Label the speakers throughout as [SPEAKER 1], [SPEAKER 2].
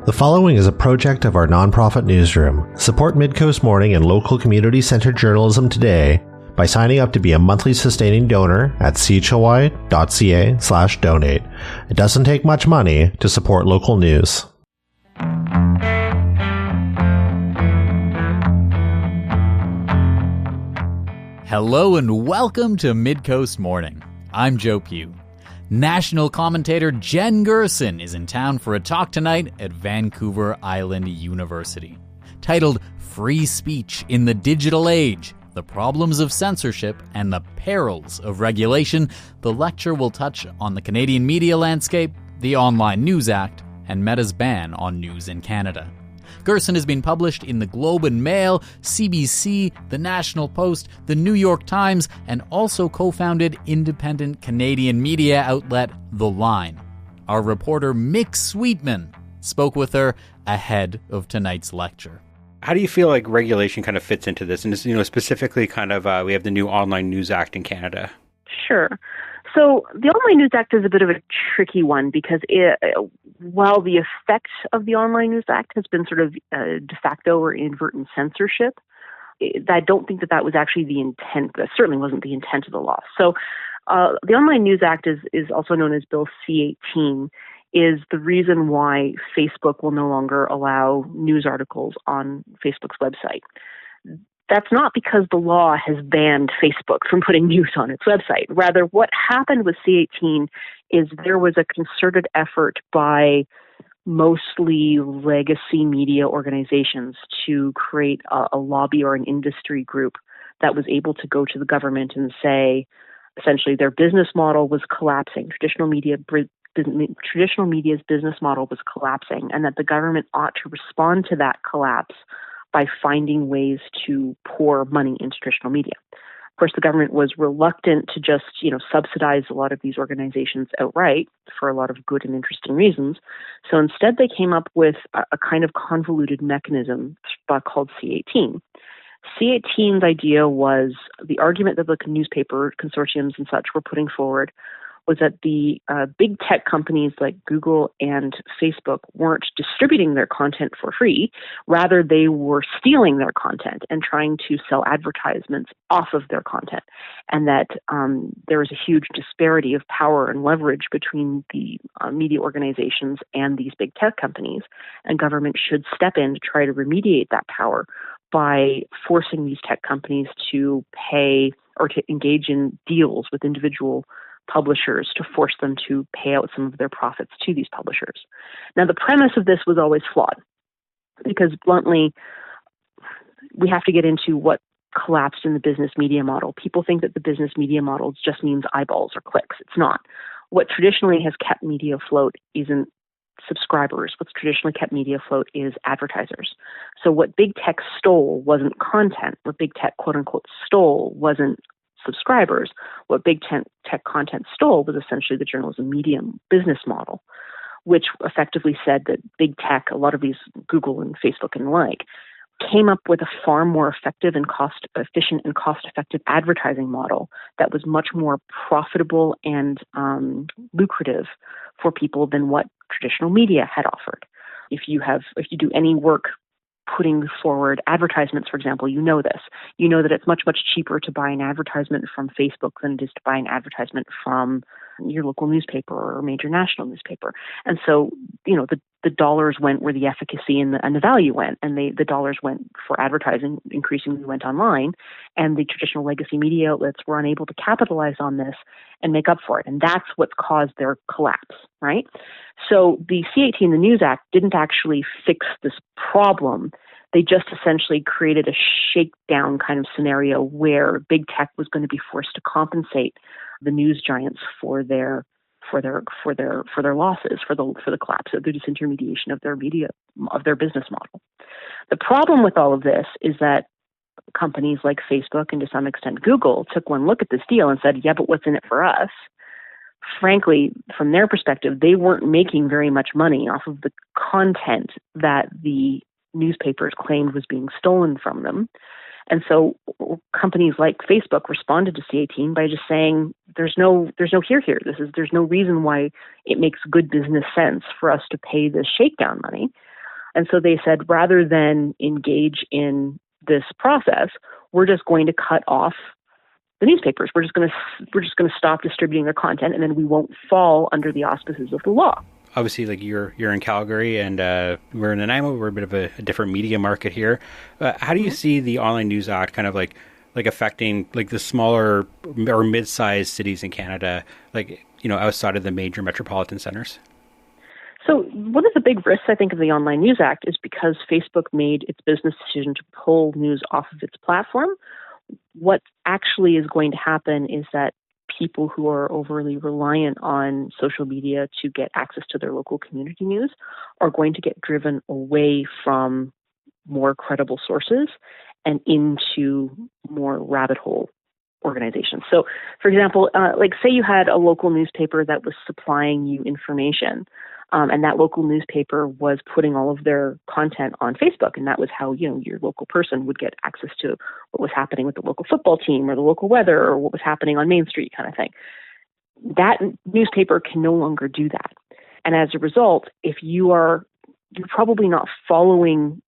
[SPEAKER 1] The following is a project of our nonprofit newsroom. Support Midcoast Morning and local community-centered journalism today by signing up to be a monthly sustaining donor at chly.ca/donate. It doesn't take much money to support local news.
[SPEAKER 2] Hello and welcome to Midcoast Morning. I'm Joe Pugh. National commentator Jen Gerson is in town for a talk tonight at Vancouver Island University. Titled Free Speech in the Digital Age, The Problems of Censorship and the Perils of Regulation, the lecture will touch on the Canadian media landscape, the Online News Act, and Meta's ban on news in Canada. Gerson has been published in the Globe and Mail, CBC, the National Post, the New York Times, and also co-founded independent Canadian media outlet The Line. Our reporter Mick Sweetman spoke with her ahead of tonight's lecture.
[SPEAKER 3] How do you feel like regulation kind of fits into this? And, specifically kind of, we have the new Online News Act in Canada.
[SPEAKER 4] Sure. So the Online News Act is a bit of a tricky one because while the effect of the Online News Act has been sort of de facto or inadvertent censorship, I don't think that was actually the intent. That certainly wasn't the intent of the law. So the Online News Act is also known as Bill C-18, is the reason why Facebook will no longer allow news articles on Facebook's website. That's not because the law has banned Facebook from putting news on its website. Rather, what happened with C-18 is there was a concerted effort by mostly legacy media organizations to create a lobby or an industry group that was able to go to the government and say, essentially, their business model was collapsing. Traditional media's business model was collapsing, and that the government ought to respond to that collapse by finding ways to pour money into traditional media. Of course, the government was reluctant to just, subsidize a lot of these organizations outright for a lot of good and interesting reasons. So instead, they came up with a kind of convoluted mechanism called C-18. C-18's idea was the argument that the newspaper consortiums and such were putting forward was that the big tech companies like Google and Facebook weren't distributing their content for free. Rather, they were stealing their content and trying to sell advertisements off of their content. And that there was a huge disparity of power and leverage between the media organizations and these big tech companies. And government should step in to try to remediate that power by forcing these tech companies to pay or to engage in deals with individual publishers to force them to pay out some of their profits to these publishers. Now, the premise of this was always flawed because, bluntly, we have to get into what collapsed in the business media model. People think that the business media model just means eyeballs or clicks. It's not. What traditionally has kept media afloat isn't subscribers. What's traditionally kept media afloat is advertisers. So what big tech stole wasn't content. What big tech, quote unquote, stole wasn't subscribers. What big tech content stole was essentially the journalism medium business model, which effectively said that big tech, a lot of these Google and Facebook and the like, came up with a far more effective and cost-efficient and cost-effective advertising model that was much more profitable and lucrative for people than what traditional media had offered. If you do any work putting forward advertisements, for example, you know this. You know that it's much, much cheaper to buy an advertisement from Facebook than it is to buy an advertisement from your local newspaper or major national newspaper. And so, the dollars went where the efficacy and the value went, and the dollars went for advertising, increasingly went online, and the traditional legacy media outlets were unable to capitalize on this and make up for it. And that's what's caused their collapse, right? So the C-18, the News Act, didn't actually fix this problem. They just essentially created a shakedown kind of scenario where big tech was going to be forced to compensate the news giants for their losses, for the collapse of the disintermediation of their business model. The problem with all of this is that companies like Facebook and to some extent Google took one look at this deal and said, yeah, but what's in it for us? Frankly, from their perspective, they weren't making very much money off of the content that the newspapers claimed was being stolen from them. And so companies like Facebook responded to C-18 by just saying, there's no here. There's no reason why it makes good business sense for us to pay this shakedown money. And so they said, rather than engage in this process, we're just going to cut off the newspapers. We're just going to stop distributing their content, and then we won't fall under the auspices of the law.
[SPEAKER 3] Obviously, like you're in Calgary, and we're in Nanaimo. We're a bit of a different media market here. How do you see the Online News Act kind of like affecting like the smaller or mid-sized cities in Canada, like, you know, outside of the major metropolitan centers?
[SPEAKER 4] So one of the big risks, I think, of the Online News Act is because Facebook made its business decision to pull news off of its platform. What actually is going to happen is that people who are overly reliant on social media to get access to their local community news are going to get driven away from more credible sources and into more rabbit hole organizations. So, for example, like say you had a local newspaper that was supplying you information, and that local newspaper was putting all of their content on Facebook, and that was how, you know, your local person would get access to what was happening with the local football team or the local weather or what was happening on Main Street kind of thing. That newspaper can no longer do that. And as a result, if you're probably not following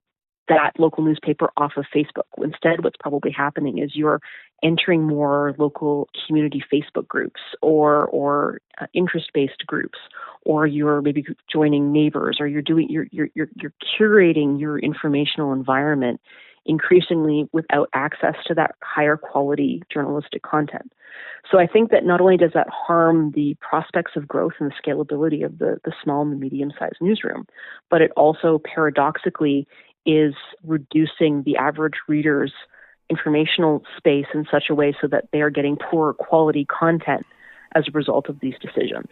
[SPEAKER 4] that local newspaper off of Facebook. Instead, what's probably happening is you're entering more local community Facebook groups or interest-based groups, or you're maybe joining neighbors, or you're curating your informational environment increasingly without access to that higher quality journalistic content. So I think that not only does that harm the prospects of growth and the scalability of the small and the medium-sized newsroom, but it also paradoxically is reducing the average reader's informational space in such a way so that they are getting poorer quality content as a result of these decisions.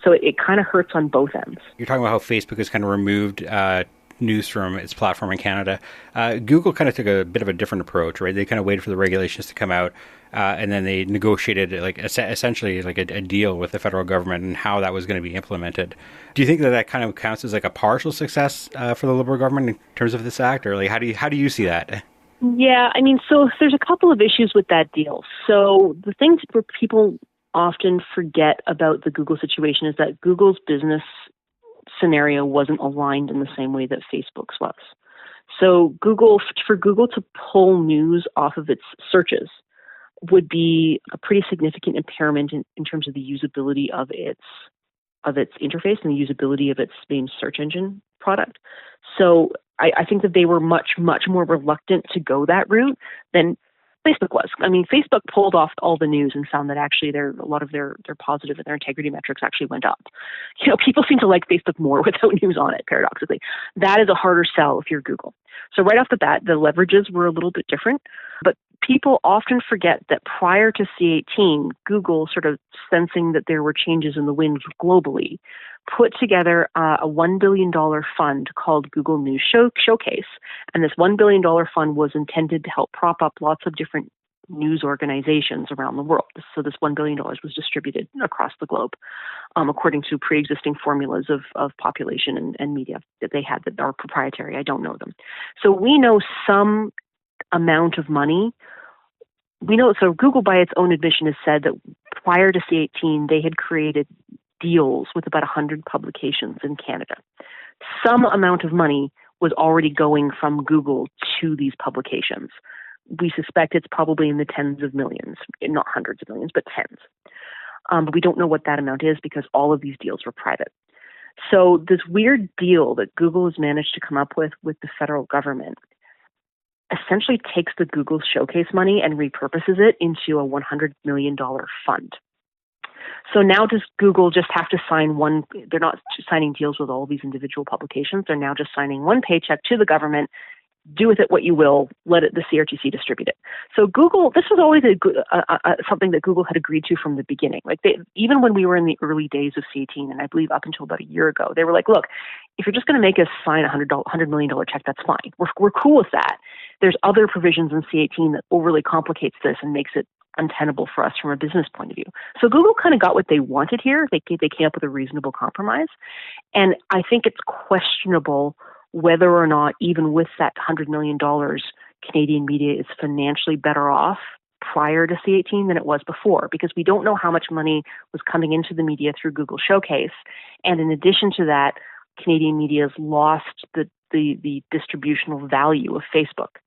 [SPEAKER 4] So it kind of hurts on both ends. You're
[SPEAKER 3] talking about how Facebook has kind of removed news from its platform in Canada. Google kind of took a bit of a different approach, right? They kind of waited for the regulations to come out, and then they negotiated like essentially like a deal with the federal government and how that was going to be implemented. Do you think that kind of counts as like a partial success for the Liberal government in terms of this act, or like how do you see that?
[SPEAKER 4] Yeah, I mean, so there's a couple of issues with that deal. So the things where people often forget about the Google situation is that Google's business scenario wasn't aligned in the same way that Facebook's was. So for Google to pull news off of its searches would be a pretty significant impairment in terms of the usability of its interface and the usability of its main search engine product. So I think that they were much, much more reluctant to go that route than Facebook was. I mean, Facebook pulled off all the news and found that actually a lot of their positive and their integrity metrics actually went up. You know, people seem to like Facebook more without news on it, paradoxically. That is a harder sell if you're Google. So right off the bat, the leverages were a little bit different, but people often forget that prior to C18, Google, sort of sensing that there were changes in the wind globally, put together a $1 billion fund called Google News Showcase. And this $1 billion fund was intended to help prop up lots of different news organizations around the world. So this $1 billion was distributed across the globe according to pre-existing formulas of population and media that they had that are proprietary. I don't know them. So we know some amount of money. We know, so Google by its own admission has said that prior to C18, they had created deals with about 100 publications in Canada. Some amount of money was already going from Google to these publications. We suspect it's probably in the tens of millions, not hundreds of millions, but tens. But we don't know what that amount is because all of these deals were private. So this weird deal that Google has managed to come up with the federal government essentially takes the Google Showcase money and repurposes it into a $100 million fund. So now does Google just have to sign one? They're not signing deals with all these individual publications. They're now just signing one paycheck to the government. Do with it what you will. Let the CRTC distribute it. So Google, this was always something that Google had agreed to from the beginning. Like even when we were in the early days of C18, and I believe up until about a year ago, they were like, look, if you're just going to make us sign a $100 million check, that's fine. We're cool with that. There's other provisions in C18 that overly complicates this and makes it untenable for us from a business point of view. So Google kind of got what they wanted here. They came up with a reasonable compromise. And I think it's questionable whether or not, even with that $100 million, Canadian media is financially better off prior to C18 than it was before, because we don't know how much money was coming into the media through Google Showcase. And in addition to that, Canadian media has lost the the distributional value of Facebook.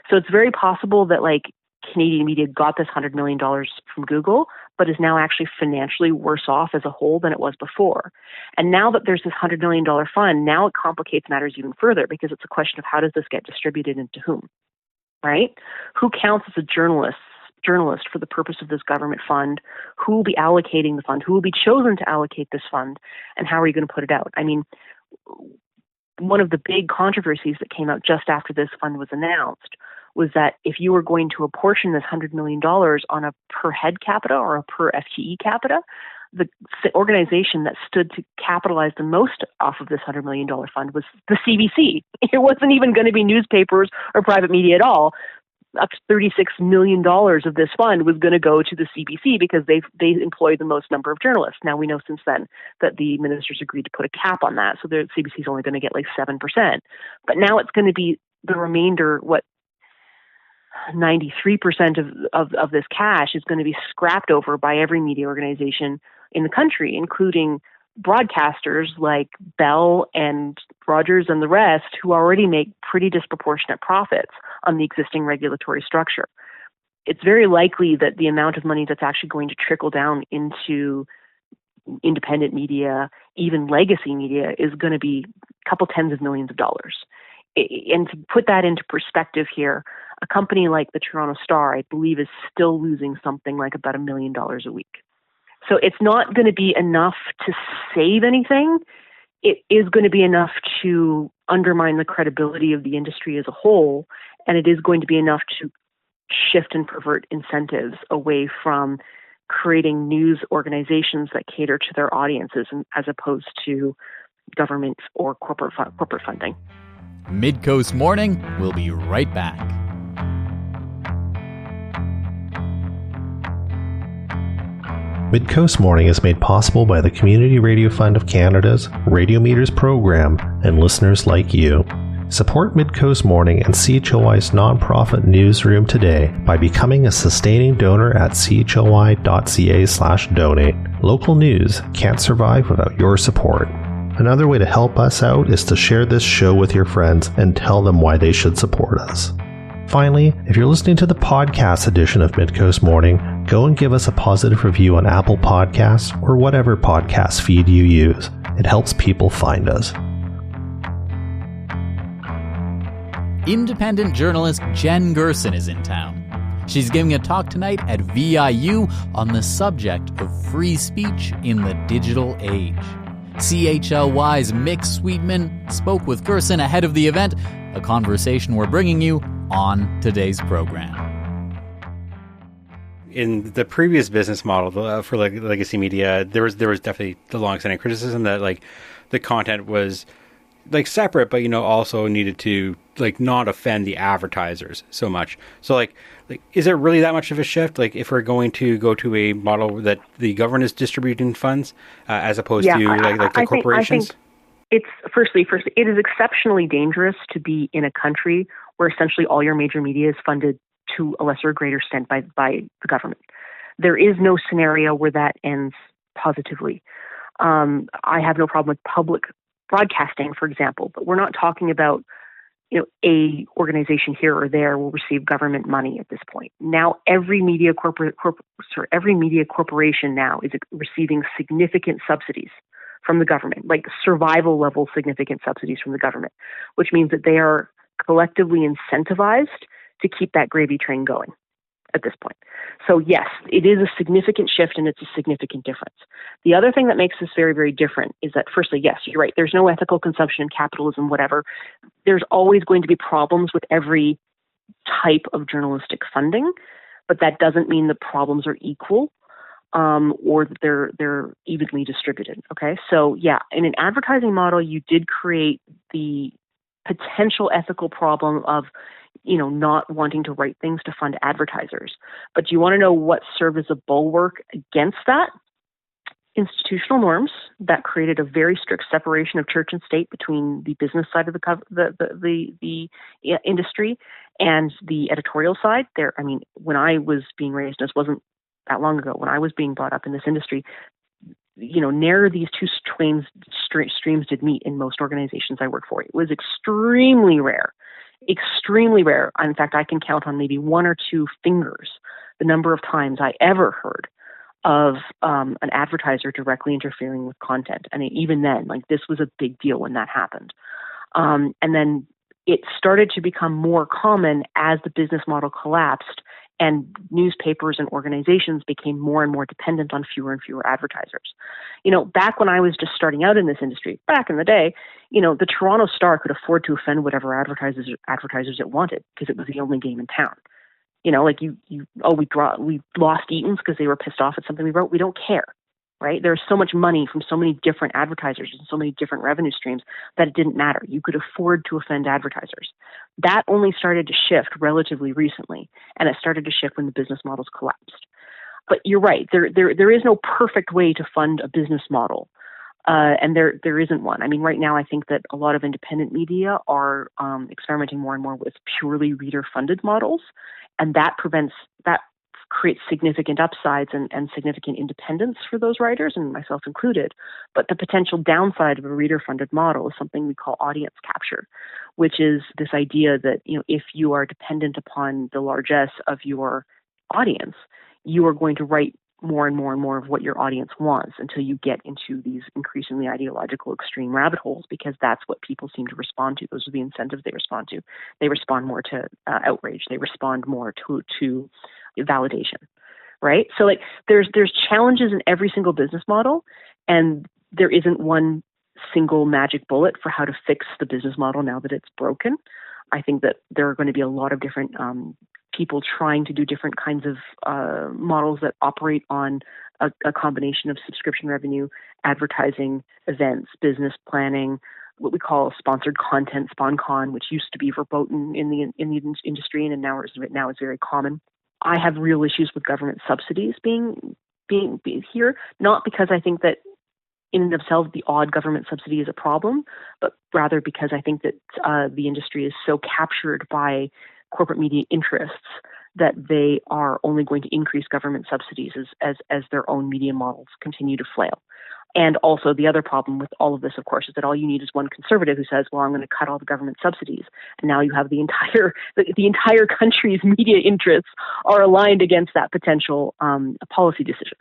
[SPEAKER 4] So it's very possible that like Canadian media got this $100 million from Google, but is now actually financially worse off as a whole than it was before. And now that there's this $100 million fund, now it complicates matters even further, because it's a question of how does this get distributed and to whom, right? Who counts as a journalist for the purpose of this government fund? Who will be allocating the fund? Who will be chosen to allocate this fund? And how are you going to put it out? I mean, one of the big controversies that came out just after this fund was announced was that if you were going to apportion this $100 million on a per head capita or a per FTE capita, the organization that stood to capitalize the most off of this $100 million fund was the CBC. It wasn't even going to be newspapers or private media at all. Up to $36 million of this fund was going to go to the CBC because they employ the most number of journalists. Now, we know since then that the ministers agreed to put a cap on that, so the CBC is only going to get like 7%. But now it's going to be the remainder, 93% of this cash is going to be scrapped over by every media organization in the country, including broadcasters like Bell and Rogers and the rest, who already make pretty disproportionate profits on the existing regulatory structure. It's very likely that the amount of money that's actually going to trickle down into independent media, even legacy media, is going to be a couple tens of millions of dollars. And to put that into perspective here, a company like the Toronto Star, I believe, is still losing something like about $1 million a week. So it's not going to be enough to save anything. It is going to be enough to undermine the credibility of the industry as a whole, and it is going to be enough to shift and pervert incentives away from creating news organizations that cater to their audiences as opposed to government or corporate funding.
[SPEAKER 2] Midcoast Morning. We'll be right back.
[SPEAKER 1] Midcoast Morning is made possible by the Community Radio Fund of Canada's Radio Meters program and listeners like you. Support Midcoast Morning and CHLY's nonprofit newsroom today by becoming a sustaining donor at chly.ca/donate. Local news can't survive without your support. Another way to help us out is to share this show with your friends and tell them why they should support us. Finally, if you're listening to the podcast edition of Midcoast Morning, go and give us a positive review on Apple Podcasts or whatever podcast feed you use. It helps people find us.
[SPEAKER 2] Independent journalist Jen Gerson is in town. She's giving a talk tonight at VIU on the subject of free speech in the digital age. CHLY's Mick Sweetman spoke with Gerson ahead of the event, a conversation we're bringing you on today's program.
[SPEAKER 3] In the previous business model for legacy media, there was definitely the long-standing criticism that like the content was like separate, but also needed to like not offend the advertisers so much. So like is it really that much of a shift? Like if we're going to go to a model that the government is distributing funds as opposed to the corporations?
[SPEAKER 4] I think it's firstly, it is exceptionally dangerous to be in a country where essentially all your major media is funded to a lesser or greater extent by the government. There is no scenario where that ends positively. I have no problem with public broadcasting, for example, but we're not talking about a organization here or there will receive government money at this point. Now every media corporation now is receiving significant subsidies from the government, like survival level significant subsidies from the government, which means that they are collectively incentivized to keep that gravy train going at this point. So yes, it is a significant shift and it's a significant difference. The other thing that makes this very, very different is that firstly, yes, you're right. There's no ethical consumption in capitalism, whatever. There's always going to be problems with every type of journalistic funding, but that doesn't mean the problems are equal or that they're evenly distributed. Okay. So yeah, in an advertising model, you did create the potential ethical problem of not wanting to write things to fund advertisers. But do you want to know what served as a bulwark against that? Institutional norms that created a very strict separation of church and state between the business side of the industry and the editorial side. When I was being raised, this wasn't that long ago, when I was being brought up in this industry, ne'er these two streams did meet in most organizations I worked for. It was extremely rare. Extremely rare. In fact, I can count on maybe one or two fingers the number of times I ever heard of an advertiser directly interfering with content. And even then, this was a big deal when that happened. And then it started to become more common as the business model collapsed and newspapers and organizations became more and more dependent on fewer and fewer advertisers. Back when I was just starting out in this industry, back in the day, the Toronto Star could afford to offend whatever advertisers it wanted because it was the only game in town. We lost Eaton's because they were pissed off at something we wrote. We don't care, right? There's so much money from so many different advertisers and so many different revenue streams that it didn't matter. You could afford to offend advertisers. That only started to shift relatively recently, and it started to shift when the business models collapsed. But you're right. There is no perfect way to fund a business model. And there isn't one. I mean, right now, I think that a lot of independent media are experimenting more and more with purely reader-funded models, and that creates significant upsides and significant independence for those writers, and myself included. But the potential downside of a reader-funded model is something we call audience capture, which is this idea that if you are dependent upon the largesse of your audience, you are going to write more and more and more of what your audience wants until you get into these increasingly ideological extreme rabbit holes, because that's what people seem to respond to. Those are the incentives they respond to. They respond more to outrage. They respond more to validation, right? So there's challenges in every single business model, and there isn't one single magic bullet for how to fix the business model now that it's broken. I think that there are going to be a lot of different people trying to do different kinds of models that operate on a combination of subscription revenue, advertising, events, business planning, what we call sponsored content, SponCon, which used to be verboten in the industry, and now is very common. I have real issues with government subsidies being here, not because I think that in and of themselves the odd government subsidy is a problem, but rather because I think that the industry is so captured by corporate media interests that they are only going to increase government subsidies as their own media models continue to flail. And also the other problem with all of this, of course, is that all you need is one conservative who says, well, I'm going to cut all the government subsidies. And now you have the entire country's media interests are aligned against that potential policy decision.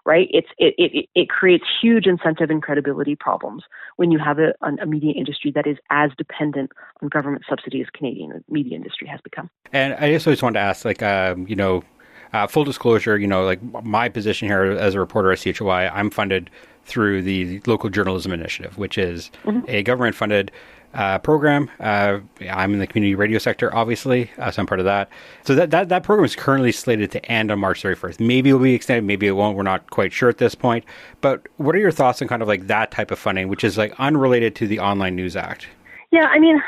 [SPEAKER 4] Right? It creates huge incentive and credibility problems when you have a media industry that is as dependent on government subsidy as Canadian media industry has become.
[SPEAKER 3] And I just always wanted to ask, full disclosure, my position here as a reporter at CHLY, I'm funded through the Local Journalism Initiative, which is a government-funded program. I'm in the community radio sector, obviously, so I'm part of that. So that program is currently slated to end on March 31st. Maybe it will be extended, maybe it won't. We're not quite sure at this point. But what are your thoughts on kind of that type of funding, which is unrelated to the Online News Act?
[SPEAKER 4] Yeah, I mean,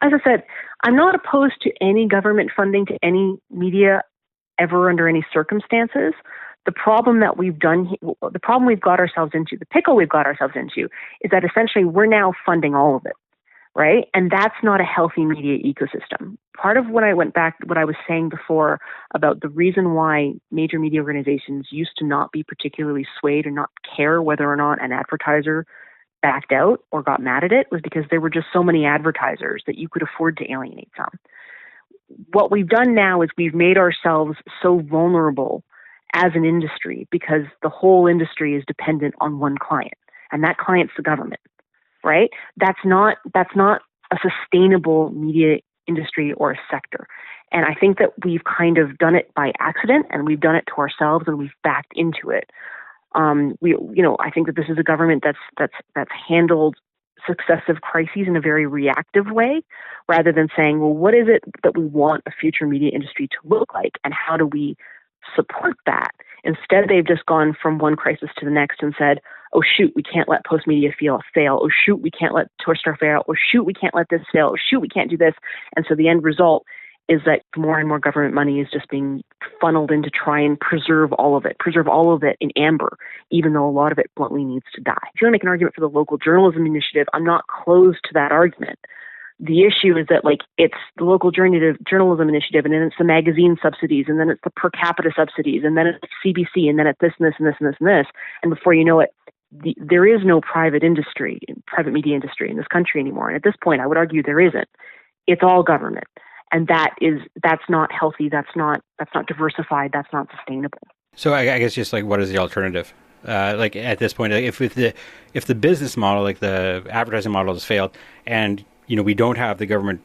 [SPEAKER 4] as I said, I'm not opposed to any government funding to any media ever under any circumstances. The problem that we've got ourselves into, the pickle we've got ourselves into, is that essentially we're now funding all of it, right? And that's not a healthy media ecosystem. Part of what I was saying before about the reason why major media organizations used to not be particularly swayed or not care whether or not an advertiser backed out or got mad at it was because there were just so many advertisers that you could afford to alienate some. What we've done now is we've made ourselves so vulnerable as an industry because the whole industry is dependent on one client, and that client's the government, right? That's not a sustainable media industry or a sector. And I think that we've kind of done it by accident, and we've done it to ourselves, and we've backed into it. I think that this is a government that's handled successive crises in a very reactive way, rather than saying, well, what is it that we want a future media industry to look like, and how do we support that? Instead, they've just gone from one crisis to the next and said, oh, shoot, we can't let Postmedia fail. Oh, shoot, we can't let Torstar fail. Oh, shoot, we can't let this fail. Oh, shoot, we can't do this. And so the end result is that more and more government money is just being funneled in to try and preserve all of it in amber, even though a lot of it bluntly needs to die. If you want to make an argument for the Local Journalism Initiative, I'm not closed to that argument. The issue is that like it's the local journalism initiative, and then it's the magazine subsidies, and then it's the per capita subsidies, and then it's CBC, and then it's this and this and this and this and this. And before you know it, there is no private media industry in this country anymore. And at this point, I would argue there isn't. It's all government, and that's not healthy. That's not diversified. That's not sustainable.
[SPEAKER 3] So I guess just like, what is the alternative? Like at this point, like if the business model, like the advertising model, has failed, and we don't have the government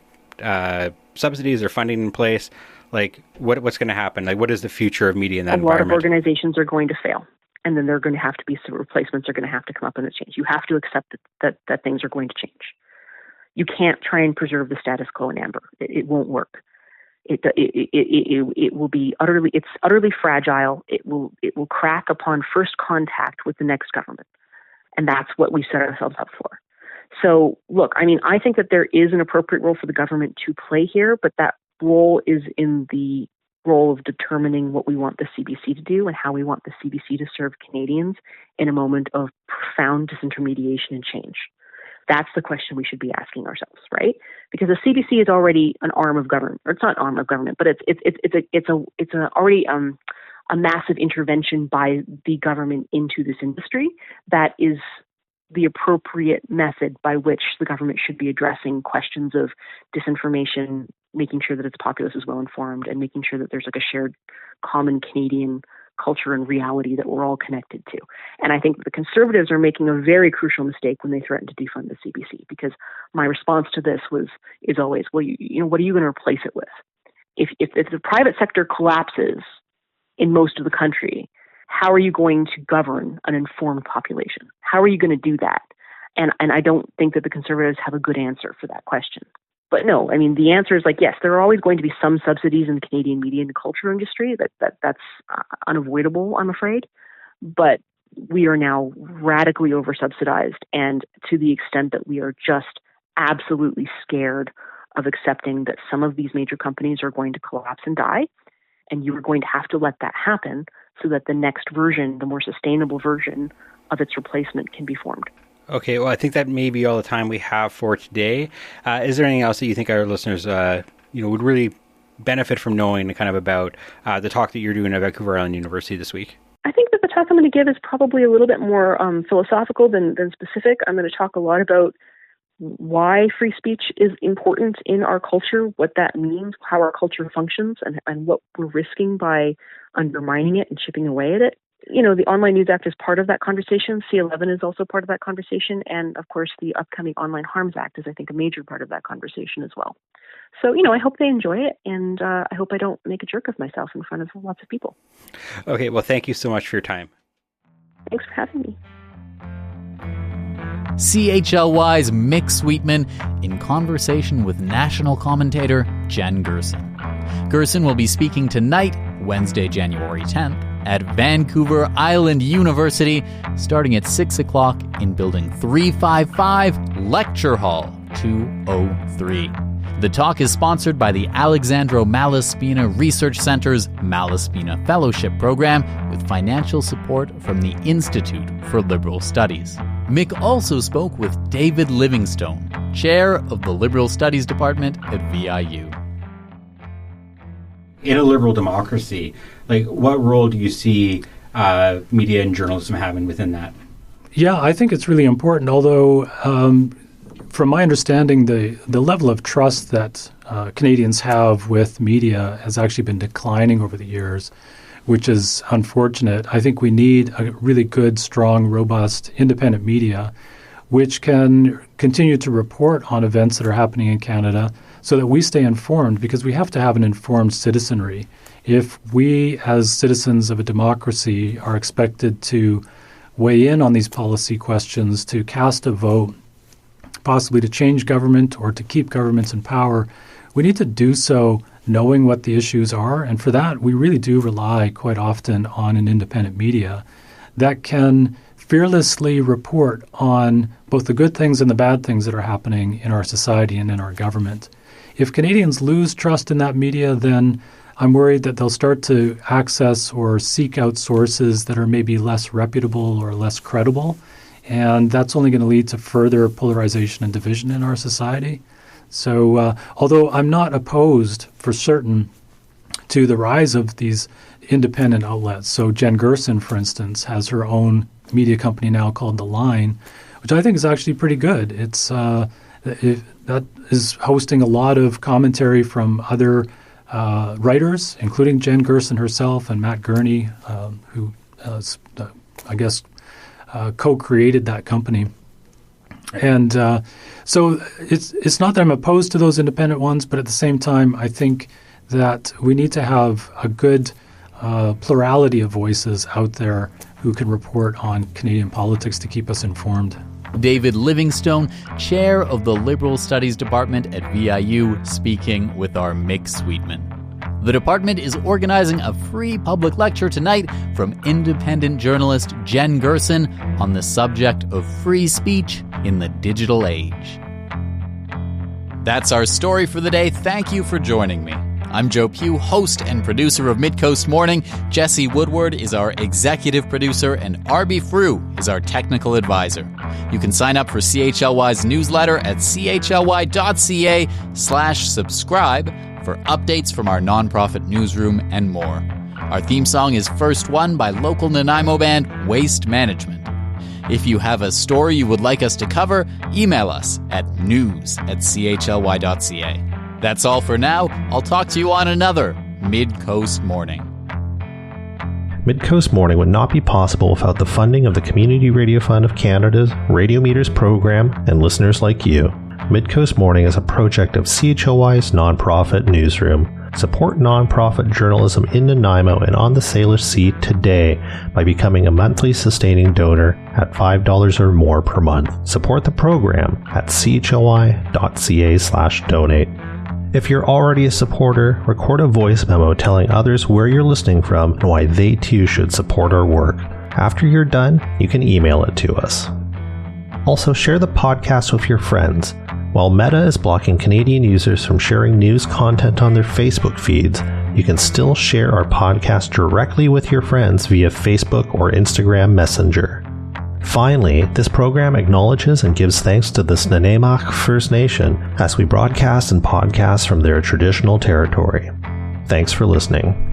[SPEAKER 3] subsidies or funding in place, like what's going to happen? Like, what is the future of media in that environment?
[SPEAKER 4] A lot of organizations are going to fail, and then there are going to have to be some replacements are going to have to come up and change. You have to accept that things are going to change. You can't try and preserve the status quo in amber. It won't work. It will be utterly fragile. It will crack upon first contact with the next government, and that's what we set ourselves up for. So, look, I mean, I think that there is an appropriate role for the government to play here, but that role is in the role of determining what we want the CBC to do and how we want the CBC to serve Canadians in a moment of profound disintermediation and change. That's the question we should be asking ourselves, right? Because the CBC is already an arm of government, or it's not an arm of government, but it's already a massive intervention by the government into this industry that is the appropriate method by which the government should be addressing questions of disinformation, making sure that its populace is well informed, and making sure that there's like a shared common Canadian culture and reality that we're all connected to. And I think that the Conservatives are making a very crucial mistake when they threaten to defund the CBC, because my response to this is always, well, what are you going to replace it with? If the private sector collapses in most of the country, how are you going to govern an informed population? How are you going to do that? And I don't think that the Conservatives have a good answer for that question. But no, I mean, the answer is like, yes, there are always going to be some subsidies in the Canadian media and culture industry. That's unavoidable, I'm afraid. But we are now radically oversubsidized, and to the extent that we are just absolutely scared of accepting that some of these major companies are going to collapse and die, and you are going to have to let that happen so that the next version, the more sustainable version of its replacement, can be formed.
[SPEAKER 3] Okay, well, I think that may be all the time we have for today. Is there anything else that you think our listeners, would really benefit from knowing kind of about the talk that you're doing at Vancouver Island University this week?
[SPEAKER 4] I think that the talk I'm going to give is probably a little bit more philosophical than specific. I'm going to talk a lot about why free speech is important in our culture, what that means, how our culture functions, and what we're risking by undermining it and chipping away at it. The Online News Act is part of that conversation. C11 is also part of that conversation. And, of course, the upcoming Online Harms Act is, I think, a major part of that conversation as well. So, I hope they enjoy it, and I hope I don't make a jerk of myself in front of lots of people.
[SPEAKER 3] Okay, well, thank you so much for your time.
[SPEAKER 4] Thanks for having me.
[SPEAKER 2] CHLY's Mick Sweetman in conversation with national commentator Jen Gerson. Gerson will be speaking tonight, Wednesday, January 10th, at Vancouver Island University, starting at 6 o'clock in Building 355, Lecture Hall 203. The talk is sponsored by the Alexandro Malaspina Research Center's Malaspina Fellowship Program, with financial support from the Institute for Liberal Studies. Mick also spoke with David Livingstone, chair of the Liberal Studies Department at VIU.
[SPEAKER 3] In a liberal democracy, what role do you see media and journalism having within that?
[SPEAKER 5] Yeah, I think it's really important, although from my understanding, the level of trust that Canadians have with media has actually been declining over the years, which is unfortunate. I think we need a really good, strong, robust, independent media which can continue to report on events that are happening in Canada so that we stay informed, because we have to have an informed citizenry. If we, as citizens of a democracy, are expected to weigh in on these policy questions, to cast a vote, possibly to change government or to keep governments in power, we need to do so knowing what the issues are. And for that, we really do rely quite often on an independent media that can fearlessly report on both the good things and the bad things that are happening in our society and in our government. If Canadians lose trust in that media, then I'm worried that they'll start to access or seek out sources that are maybe less reputable or less credible, and that's only going to lead to further polarization and division in our society. So although I'm not opposed for certain to the rise of these independent outlets, so Jen Gerson, for instance, has her own media company now called The Line, which I think is actually pretty good. That is hosting a lot of commentary from other writers, including Jen Gerson herself and Matt Gurney, who co-created that company. And so it's not that I'm opposed to those independent ones, but at the same time, I think that we need to have a good plurality of voices out there who can report on Canadian politics to keep us informed.
[SPEAKER 2] David Livingstone, chair of the Liberal Studies Department at VIU, speaking with our Mick Sweetman. The department is organizing a free public lecture tonight from independent journalist Jen Gerson on the subject of free speech in the digital age. That's our story for the day. Thank you for joining me. I'm Joe Pugh, host and producer of Midcoast Morning. Jesse Woodward is our executive producer, and Arby Frew is our technical advisor. You can sign up for CHLY's newsletter at chly.ca/subscribe for updates from our nonprofit newsroom and more. Our theme song is First One by local Nanaimo band Waste Management. If you have a story you would like us to cover, email us at news@chly.ca. That's all for now. I'll talk to you on another Midcoast Morning.
[SPEAKER 1] Midcoast Morning would not be possible without the funding of the Community Radio Fund of Canada's Radio Meters program and listeners like you. Midcoast Morning is a project of CHLY's nonprofit newsroom. Support nonprofit journalism in Nanaimo and on the Salish Sea today by becoming a monthly sustaining donor at $5 or more per month. Support the program at chly.ca/donate. If you're already a supporter, record a voice memo telling others where you're listening from and why they too should support our work. After you're done, you can email it to us. Also, share the podcast with your friends. While Meta is blocking Canadian users from sharing news content on their Facebook feeds, you can still share our podcast directly with your friends via Facebook or Instagram Messenger. Finally, this program acknowledges and gives thanks to the Snuneymuxw First Nation as we broadcast and podcast from their traditional territory. Thanks for listening.